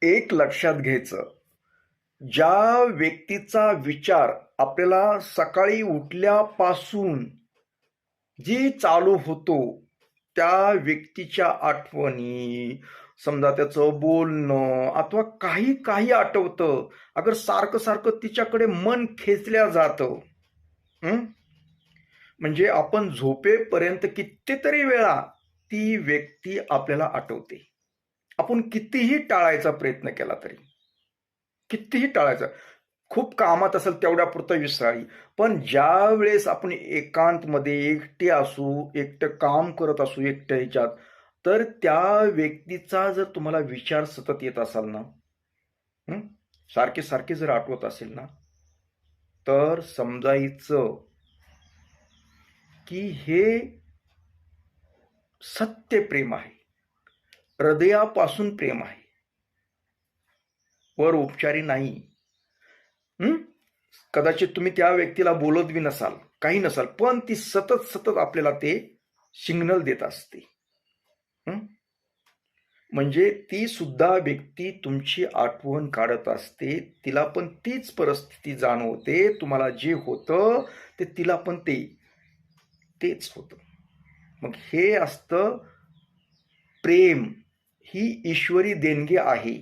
एक लक्षात घ्यायचं, ज्या व्यक्तीचा विचार आपल्याला सकाळी उठल्यापासून जी चालू होतो, त्या व्यक्तीच्या आठवणी, समजा त्याचं बोलणं अथवा काही काही आठवतं. अगर सारखं सारखं तिच्याकडे मन खेचल्या जातं, म्हणजे आपण झोपेपर्यंत कितीतरी वेळा ती व्यक्ती आपल्याला आठवते. आपण कितीही टाळायचा प्रयत्न केला तरी, कितीही टाळायचा, खूप कामात असेल तेवढ्यापुरतं विसराळी. पण ज्या वेळेस आपण एकांतमध्ये एकटे असू, एकटं काम करत असू, एकट्या ह्याच्यात, तर त्या व्यक्तीचा जर तुम्हाला विचार सतत येत असाल ना, सारखे सारखे जर आठवत असेल ना, तर समजायचं की हे सत्य प्रेम आहे, हृदयापासून प्रेम आहे, वर उपचारी नाही. कदाचित तुम्ही त्या व्यक्तीला बोलत बी नसाल, काही नसाल, पण ती सतत सतत आपल्याला ते सिग्नल देत असते. म्हणजे ती सुद्धा व्यक्ती तुमची आठवण काढत असते. तिला पण तीच परिस्थिती जाणवते. तुम्हाला जे होतं ते तिला पण तेच होतं. मग हे असतं प्रेम. ही ईश्वरी देणगी आहे.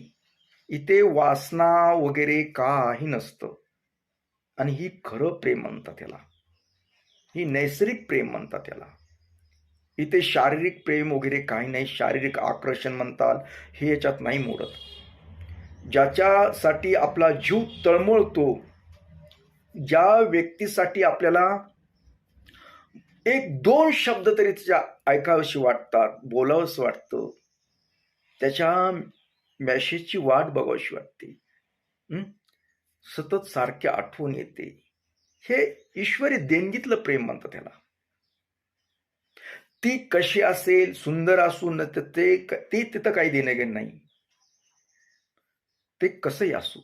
इथे वासना वगैरे काही नसतं. आणि ही खरं प्रेम म्हणतात त्याला, ही नैसर्गिक प्रेम म्हणतात त्याला. इथे शारीरिक प्रेम वगैरे काही नाही, शारीरिक आकर्षण म्हणतात हे याच्यात नाही मोडत. ज्याच्यासाठी आपला जीव तळमळतो, ज्या व्यक्तीसाठी आपल्याला एक दोन शब्द तरी त्याच्या ऐकावेशी वाटतात, बोलावंसं वाटतं, त्याच्या मेसेजची वाट बघावीशी वाटते, सतत सारखी आठवण येते, हे ईश्वरी देणगीतलं प्रेम म्हणतात त्याला. ती कशी असेल, सुंदर असू न ते तिथं काही देणं नाही. ते कसंही असू,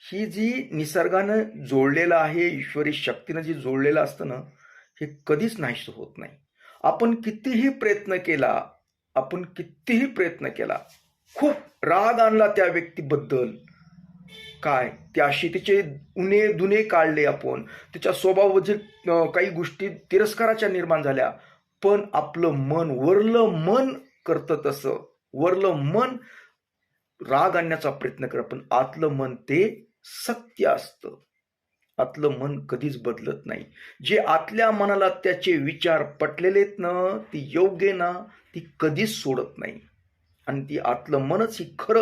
ही जी निसर्गानं जोडलेलं आहे, ईश्वरी शक्तीनं जी जोडलेलं असतं ना, हे कधीच नाहीसं होत नाही. आपण कितीही प्रयत्न केला, खूप राग आणला त्या व्यक्तीबद्दल, काय त्या तिचे उणे दुने काढले, आपण त्याच्या स्वभावाबद्दल काही गोष्टी तिरस्काराच्या निर्माण झाल्या, पण आपलं मन, वरलं मन करतं तसं, वरलं मन राग आणण्याचा प्रयत्न कर, पण आतलं मन ते सत्य असतं. आतलं मन कधीच बदलत नाही. जे आतल्या मनाला त्याचे विचार पटलेलेत ना, ती योग्य ना, ती कधीच सोडत नाही. आणि ती आतलं मनच ही खरं